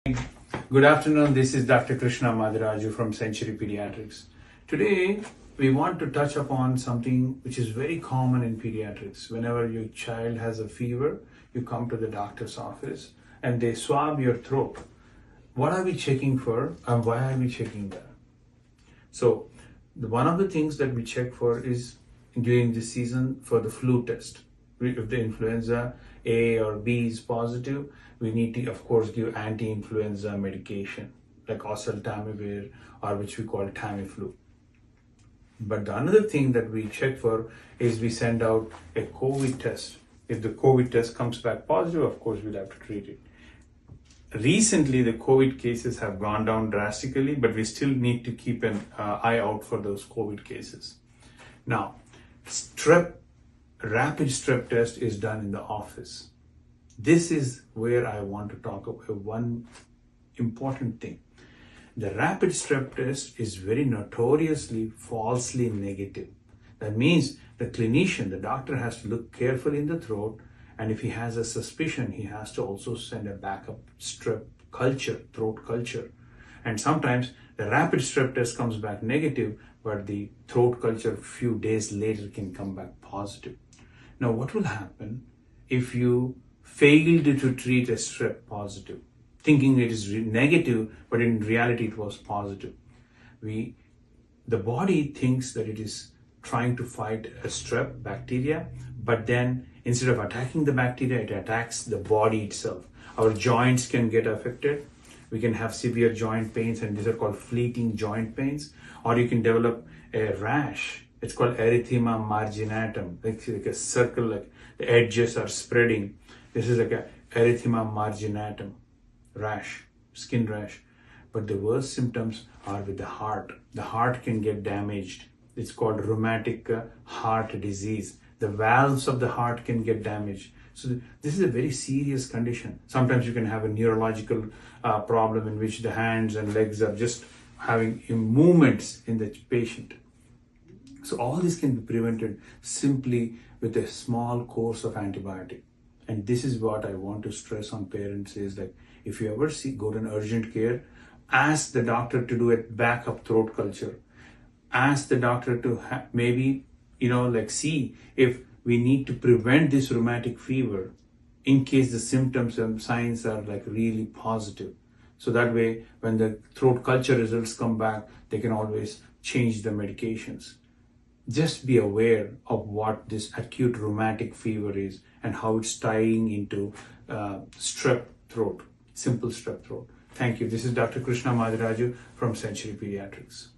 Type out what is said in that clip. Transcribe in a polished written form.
Good afternoon, this is Dr. Krishna Madiraju from Century Pediatrics. Today, we want to touch upon something which is very common in pediatrics. Whenever your child has a fever, you come to the doctor's office and they swab your throat. What are we checking for and why are we checking that? So, one of the things that we check for is during the season for the flu test. If the influenza A or B is positive, we need to, of course, give anti-influenza medication like oseltamivir or which we call Tamiflu. But the another thing that we check for is we send out a COVID test. If the COVID test comes back positive, of course, we'll have to treat it. Recently, the COVID cases have gone down drastically, but we still need to keep an eye out for those COVID cases. Now, rapid strep test is done in the office. This is where I want to talk about one important thing. The rapid strep test is very notoriously falsely negative. That means the clinician, the doctor, has to look carefully in the throat, and if he has a suspicion, he has to also send a backup strep culture, throat culture. And sometimes the rapid strep test comes back negative, but the throat culture a few days later can come back positive. Now, what will happen if you failed to treat a strep positive, thinking it is negative, but in reality it was positive? The body thinks that it is trying to fight a strep bacteria, but then instead of attacking the bacteria, it attacks the body itself. Our joints can get affected. We can have severe joint pains, and these are called fleeting joint pains. Or you can develop a rash. It's called erythema marginatum. It's like a circle, like the edges are spreading. This is like a erythema marginatum rash, skin rash. But the worst symptoms are with the heart. The heart can get damaged. It's called rheumatic heart disease. The valves of the heart can get damaged. So this is a very serious condition. Sometimes you can have a neurological problem in which the hands and legs are just having movements in the patient. So all this can be prevented simply with a small course of antibiotic. And this is what I want to stress on parents is like, if you ever go to an urgent care, ask the doctor to do a backup throat culture. Ask the doctor to maybe, see if we need to prevent this rheumatic fever in case the symptoms and signs are like really positive. So that way, when the throat culture results come back, they can always change the medications. Just be aware of what this acute rheumatic fever is and how it's tying into strep throat, simple strep throat. Thank you. This is Dr. Krishna Madiraju from Century Pediatrics.